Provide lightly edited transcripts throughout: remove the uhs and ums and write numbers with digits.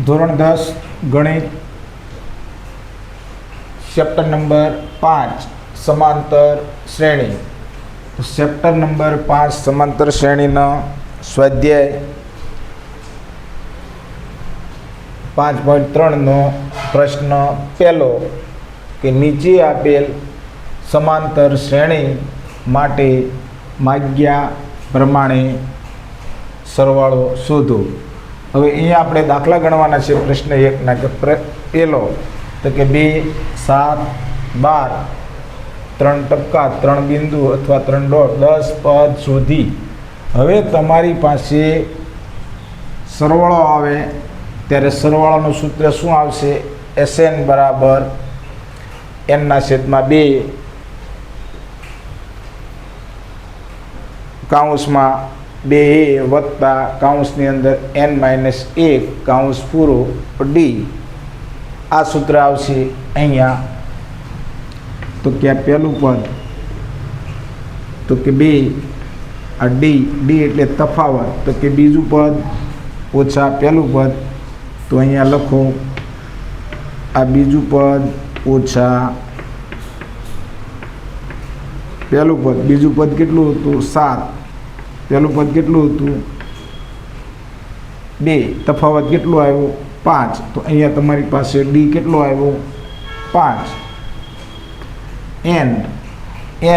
ધોરણ 10 ગણિત chapter number 5 સમાંતર શ્રેણી. ચેપ્ટર નંબર 5 સમાંતર શ્રેણીનો સ્વાધ્યાય 5.3 નો પ્રશ્ન પહેલો કે નીચે આપેલ સમાંતર શ્રેણી માટે માગ્યા પ્રમાણે સરવાળો શોધો. હવે અહીંયા આપણે દાખલા ગણવાના છે. પ્રશ્ન 1ના કે પહેલો તો કે 2, 7, 12, 3 ટપકા, 3 બિંદુ અથવા 3 ડોટ, 10 પદ શોધી. હવે તમારી પાસે સરવાળો આવે ત્યારે સરવાળાનું સૂત્ર શું આવશે? SN બરાબર n/2 કૌંસમાં 2a વત્તા કૌંસની અંદર n-1 કૌંસ પૂરો d. આ સૂત્ર આવશે અહીંયા. તો કે આ પહેલું પદ તો કે 2 આ d એટલે તફાવત. તો કે બીજું પદ ઓછા પહેલું પદ. તો અહીંયા લખો આ બીજું પદ ઓછા પહેલું પદ. બીજું પદ કેટલું હતું? 7. પહેલું પદ કેટલું હતું? 2. તફાવત કેટલો આવ્યો? 5. તો અહીંયા તમારી પાસે d કેટલો આવ્યો? 5.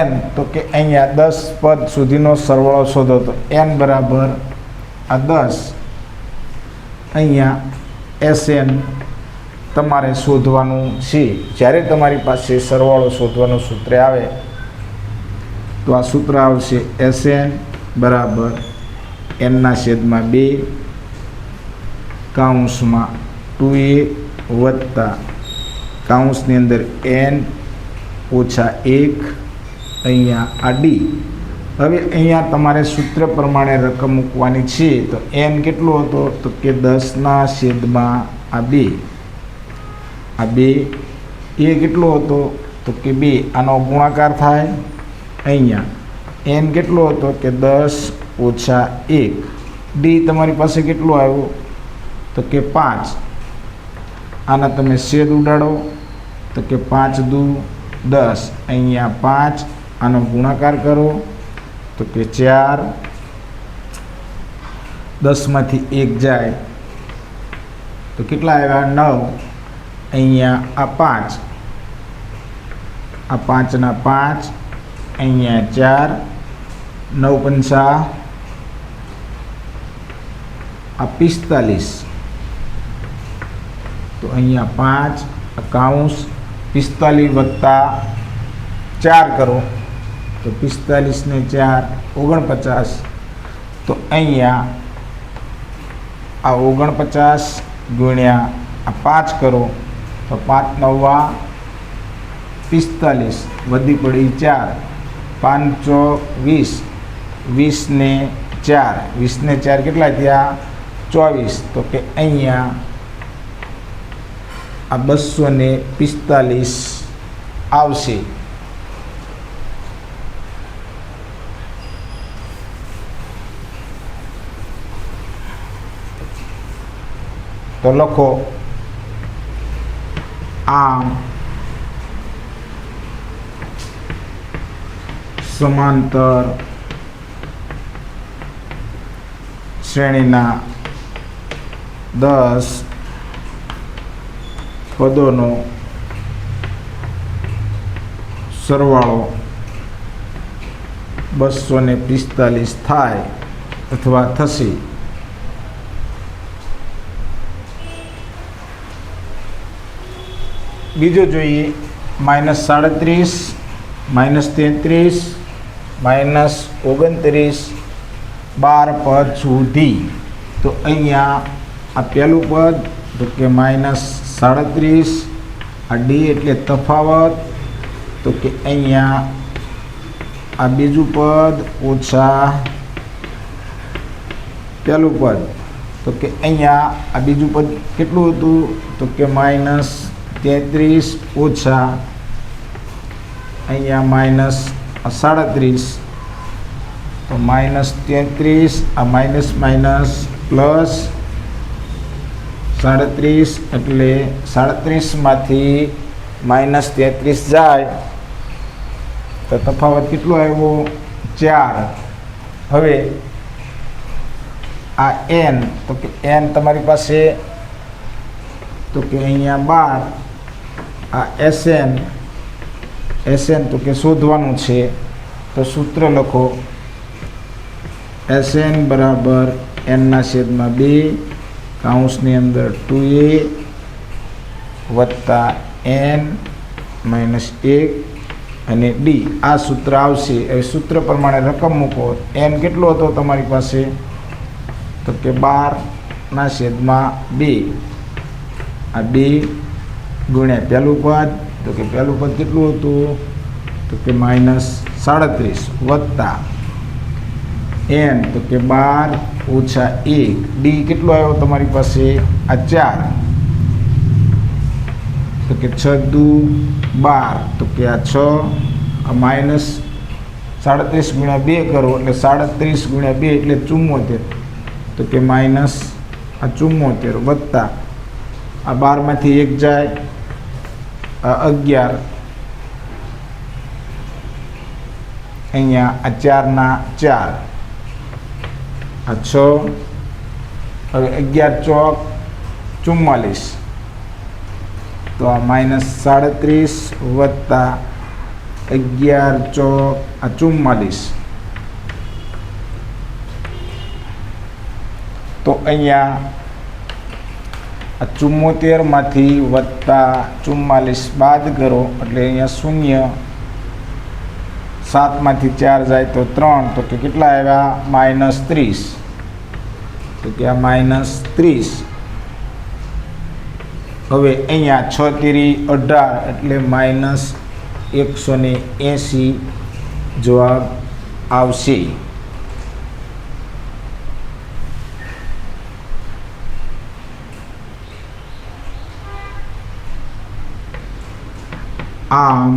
n તો કે અહીંયા 10 પદ સુધીનો સરવાળો શોધો. તો n બરાબર આ 10. અહીંયા SN તમારે શોધવાનું છે. જ્યારે તમારી પાસે સરવાળો શોધવાનું સૂત્ર આવે તો આ સૂત્ર આવશે SN બરાબર n/2 કૌંસમાં 2a વત્તા કૌંસની અંદર n-1 અહીંયા આ d. હવે અહીંયા તમારે સૂત્ર પ્રમાણે રકમ મૂકવાની છે. તો n કેટલો હતો? તો કે 10/2 આ 2. આ 2 એ કેટલો હતો? તો કે 2. આનો ગુણાકાર થાય અહીંયા. n કેટલો હતો? કે 10-1. d તમારી પાસે કેટલો આવ્યો? તો કે 5. આના તમે છેદ ઉડાડો તો કે 5 દુ 10. અહીંયા 5. આનો ગુણાકાર કરો તો કે 4. 10માંથી 1 જાય તો કેટલા આવ્યા? 9. અહીંયા આ 5. આ 5ના 5. અહીંયા 4. 9 × 5 આ 45. તો અહીંયા 5 કૌંસ 45 વત્તા 4 કરો તો 45 ને 4 49. તો અહીંયા આ 49 ગુણ્યા આ 5 કરો તો 5 × 9 = 45. વધી પડી 4. 5 × 20. 20 ને 4. 20 ને 4 કેટલા થયા? 24. તો કે અહીંયા આ 245 આવશે. તો લખો આમ સમાંતર શ્રેણીના 10 પદોનો સરવાળો 245 થાય અથવા થશે. બીજો જોઈએ -37, -33, -29, 12 પદ સુધી. તો અહીંયા આ પહેલું પદ તો કે -37. આ d એટલે તફાવત. તો કે અહીંયા આ બીજું પદ ઓછા પહેલું પદ. તો કે અહીંયા આ બીજું પદ કેટલું હતું? તો કે -33 ઓછા અહીંયા -37. તો -33 આ માઇનસ માઇનસ પ્લસ 37 એટલે 37માંથી -33 જાય તો તફાવત કેટલો આવ્યો? 4. હવે આ n, તો કે n તમારી પાસે તો કે અહીંયા 12. આ SN તો કે શોધવાનું છે, તો સૂત્ર લખો SN બરાબર n/2 કૌંસની અંદર 2a વત્તા n -1 અને d. આ સૂત્ર આવશે. હવે સૂત્ર પ્રમાણે રકમ મૂકો. n કેટલો હતો તમારી પાસે? તો કે 12/2. આ 2 ગુણ્યા પહેલું પદ, તો કે પહેલું પદ કેટલું હતું? તો કે -37 વત્તા n, તો કે 12 ઓછા 1. d કેટલો આવ્યો તમારી પાસે? આ 4. તો કે 6 દુ 12, તો કે આ 6. આ -37 ગુણ્યા 2 કરો એટલે 37 ગુણ્યા 2 એટલે 74. તો કે માઇનસ આ 74 વત્તા આ 12માંથી 1 જાય, આ 11. અહીંયા આ 4 ના 4, આ 6. હવે 11 ચોક 44, તો આ -37 વત્તા 11 ચોક આ 44. તો અહીંયા આ 74માંથી વત્તા 44 બાદ કરો એટલે અહીંયા 0. 7માંથી 4 જાય તો 3, તો કે કેટલા આવ્યા? -30. તો કે આ -30. હવે અહીંયા 6 તેરી 18 એટલે -180 જવાબ આવશે. આમ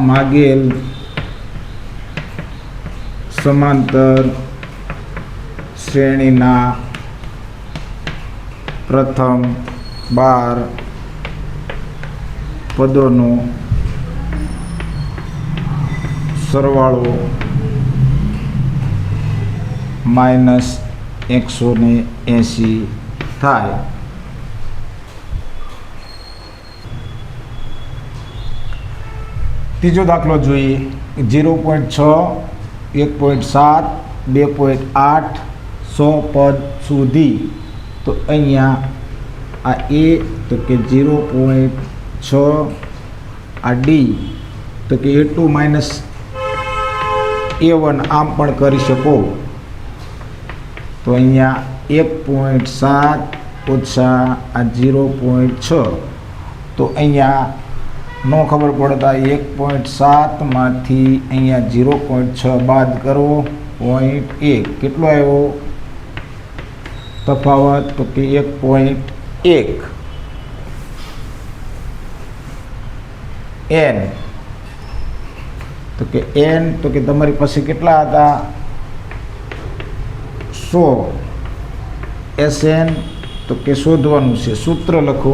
માગેલ સમાંતર શ્રેણીના પ્રથમ 12 પદોનો સરવાળો -180 થાય. ત્રીજો દાખલો જોઈએ. 0.6, 1.7, 2.8, 100 પદ સુધી. તો અહીંયા આ a, તો કે 0.6, આ d, તો કે a2 માઇનસ a1 આમ પણ કરી શકો. તો અહીંયા 1.7 ઓછા આ 0.6, તો અહીંયા નો ખબર પડતા 1.7 માંથી અહીંયા 0.6 બાદ કરો, 0.1. કેટલો આવ્યો તફાવત? તો કે 1.1. n, તો કે n, તો કે તમારી પાસે કેટલા હતા? 100. SN તો કે શોધવાનું છે. સૂત્ર લખો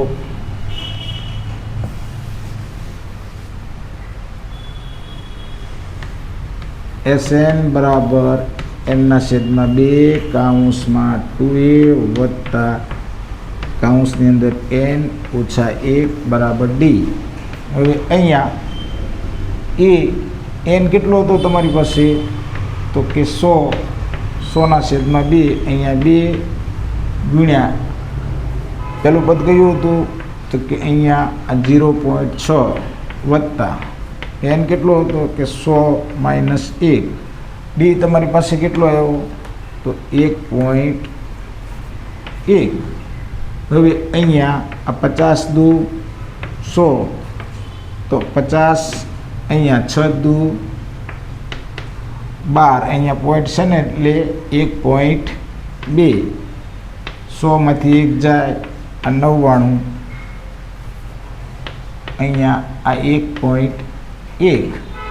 SN બરાબર n/2 કૌંસમાં 2a વત્તા કૌંસની અંદર n ઓછા 1 બરાબર d. હવે અહીંયા n કેટલો હતો તમારી પાસે? તો કે 100/2. અહીંયા 2 ગુણ્યા પેલું પદ કયું હતું? તો કે અહીંયા આ 0.6 વત્તા n કેટલો હતો? કે 100 - 1. d તમારી પાસે કેટલો આવ્યો? તો 1.1. હવે અહીંયા આ 50 દુ 100, તો 50. અહીંયા 6 દુ 12, અહીંયા પોઈન્ટ છે ને એટલે 1.2. 100માંથી 1 જાય, આ 99. અહીંયા આ 1.1.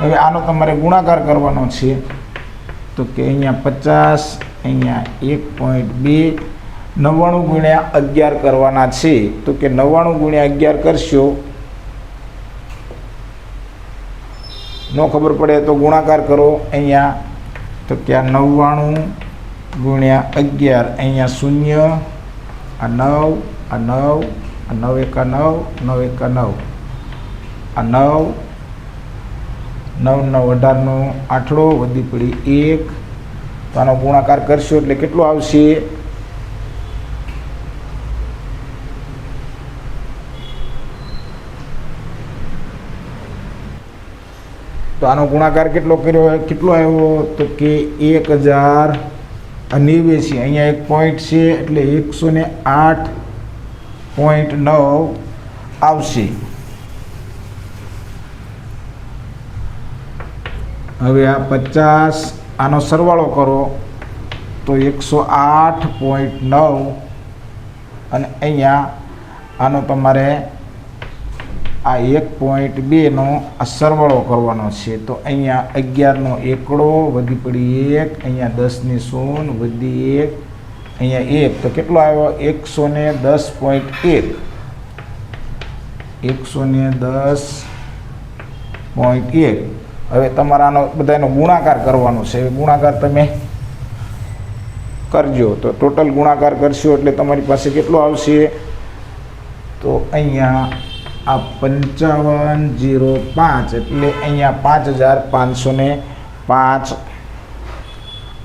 હવે આનો તમારે ગુણાકાર કરવાનો છે. તો કે અહીંયા 50 અહીંયા 1.2 99 ગુણ્યા 11 કરવાના છે. તો કે 99 ગુણ્યા 11 કરશો, ન ખબર પડે તો ગુણાકાર કરો અહીંયા. તો કે આ 99 ગુણ્યા 11, અહીંયા 0, આ 9, આ 9, આ 9 એકા 9, 9 એકા 9, આ 9, 9 9 18નો આઠડો, વધી પડી 1. તો આનો ગુણાકાર કરશો એટલે કેટલો આવશે? તો આનો ગુણાકાર કેટલો કર્યો, કેટલો આવ્યો? તો કે 1089. અહીંયા એક પોઈન્ટ છે એટલે 108.9 આવશે. હવે આ 50, આનો સરવાળો કરો તો 108.9, અને અહીંયા આનો તમારે આ 1.2નો આ સરવાળો કરવાનો છે. તો અહીંયા 11નો એકડો, વધી પડી 1, અહીંયા 10ની શૂન, વધી 1, અહીંયા 1. તો કેટલો આવ્યો? 110.1. 110.1. હવે તમારાનો બધાનો ગુણાકાર કરવાનો છે. ગુણાકાર તમે કરજો. તો ટોટલ ગુણાકાર કરશો એટલે તમારી પાસે કેટલો આવશે? તો અહીંયા આ 5505 એટલે અહીંયા 5505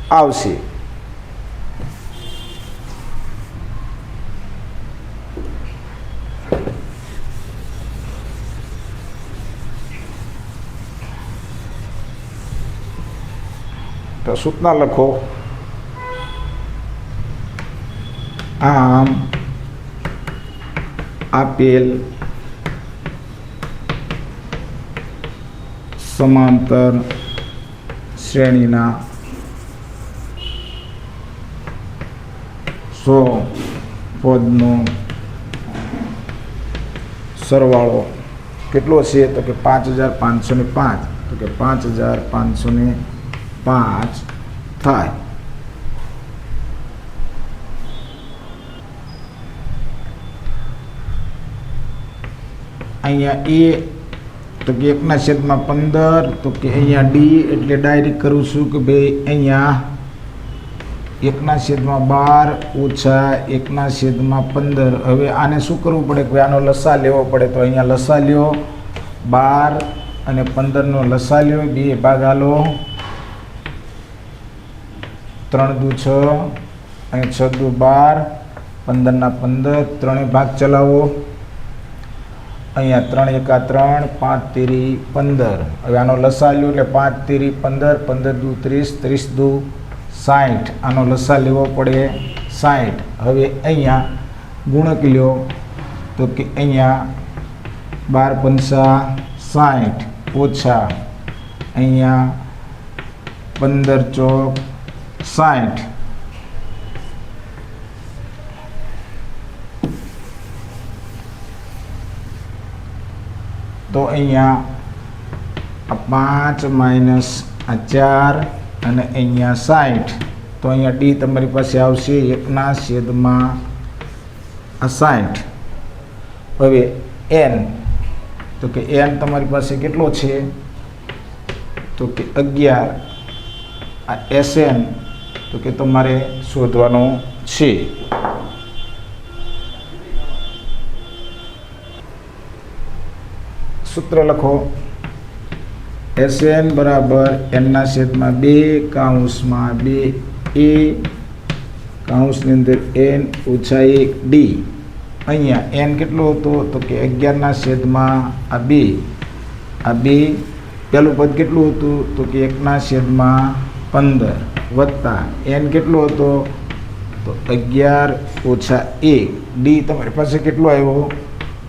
આવશે. તો સૂચના લખો. આમ આપેલ સમાંતર શ્રેણીના 100 પદનો સરવાળો કેટલો છે? તો કે 5505. તો કે 5505 થાય. અહીંયા એ તો કે 1/15. તો કે અહીંયા ડી એટલે ડાયરેક્ટ કરું છું કે ભાઈ અહીંયા 1/12 ઓછા 1/15. હવે આને શું કરવું પડે કે આનો લસા લેવો પડે. તો અહીંયા લસા લ્યો, 12 અને 15નો લસા લ્યો, 2 ભાગ આલો, 3 દુ 6 અને 6 દુ 12, 15ના 15, 3 ભાગ ચલાવો. અહીંયા 3 એકા 3, 5 તેરી 15. હવે આનો લસા લ્યો એટલે 5 તેરી 15, 15 દુ 30, 30 દુ 60. આનો લસા લેવો પડે 60. હવે અહીંયા ગુણક લ્યો. તો કે અહીંયા 12 પંચા 60 ઓછા અહીંયા 15 ચોક 60. તો અહીંયા 5 માઇનસ 4 અને અહીંયા 60. તો અહીંયા ડી તમારી પાસે આવશે 1/60. હવે એન, તો કે એન તમારી પાસે કેટલો છે? તો કે 11. આ એસએન તો કે તમારે શોધવાનો છે. સૂત્ર લખો. SN બરાબર n/2 કૌંસમાં 2a કૌંસની અંદર n ઓછા 1 d. અહીંયા n કેટલો હતો? તો કે 11/2. આ 2 પહેલું પદ કેટલું હતું? તો કે 1/15 વત્તા n કેટલો હતો? તો 11 ઓછા 1 d તમારી પાસે કેટલો આવ્યો?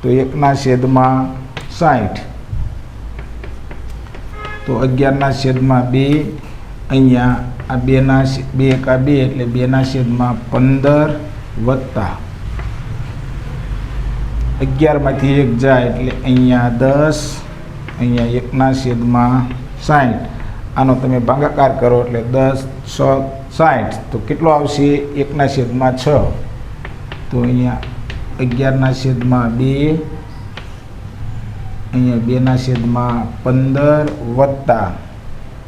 તો 1/60. તો 11/2 અહીંયા આ 2 એકા 2 એટલે 2/15 વત્તા 11માંથી 1 જાય એટલે અહીંયા 10, અહીંયા 1/60. આનો તમે ભાગાકાર કરો એટલે 10 6 60 તો કેટલો આવશે 1/6 તો અહીંયા 11/2 અહીંયા 2/15 વત્તા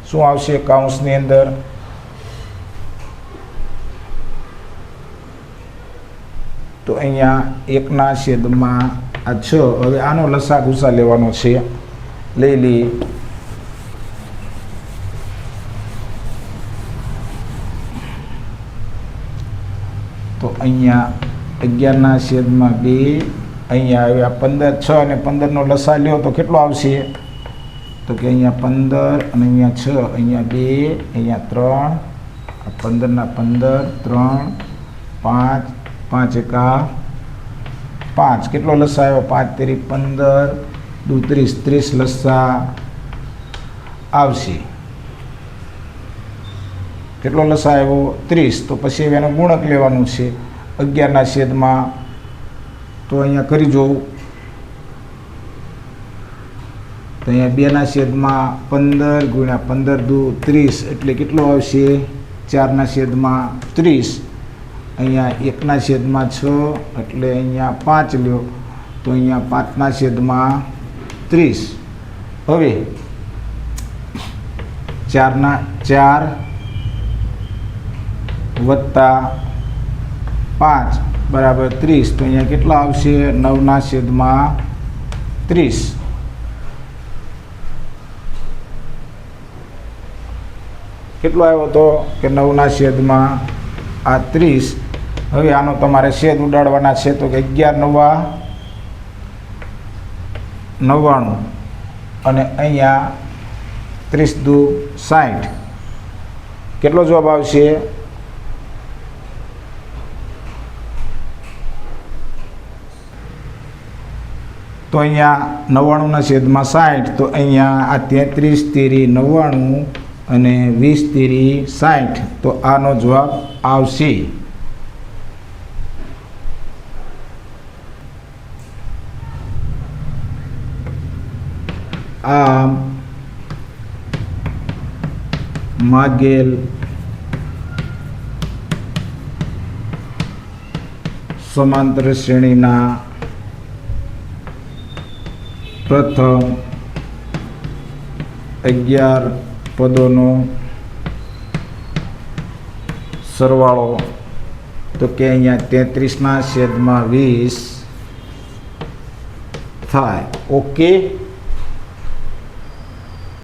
શું આવશે કૌંસની અંદર તો અહીંયા 1/6 હવે આનો લસા ગુસા લેવાનો છે લઈ લઈએ તો અહીંયા 11/2 અહીંયા હવે આ 15 6 અને 15નો લસા લ્યો તો કેટલો આવશે તો કે અહીંયા 15 અને અહીંયા 6 અહીંયા 2 અહીંયા 3 આ 15 3 5 5 એકા 5 કેટલો લસા આવ્યો 5 તેરી 15 દુ 30 લસા આવશે કેટલો લસા આવ્યો 30 તો પછી એનો ગુણક લેવાનું છે 11/, તો અહીંયા કરી જોઉં તો અહીંયા 2/15 ગુણ્યા 15 દુ 30 એટલે કેટલો આવશે 4/30 અહીંયા 1/6 એટલે અહીંયા 5 લ્યો તો અહીંયા 5/30 હવે 4 વત્તા 5 બરાબર 30 તો અહીંયા કેટલા આવશે 9/30 કેટલો આવ્યો તો કે 9/30 હવે આનો તમારે છેદ ઉડાડવાના છે તો કે 11 9 99 અને અહીંયા 30 દુ 60 કેટલો જવાબ આવશે તો અહીંયા 99/60 તો અહીંયા આ 33 તેરી 99 અને 20 તેરી 60 તો આનો જવાબ આવશે આમ માગેલ સમાંતર શ્રેણીના પ્રથમ 11 પદોનો સરવાળો તો કે અહીંયા 33/20 થાય. ઓકે.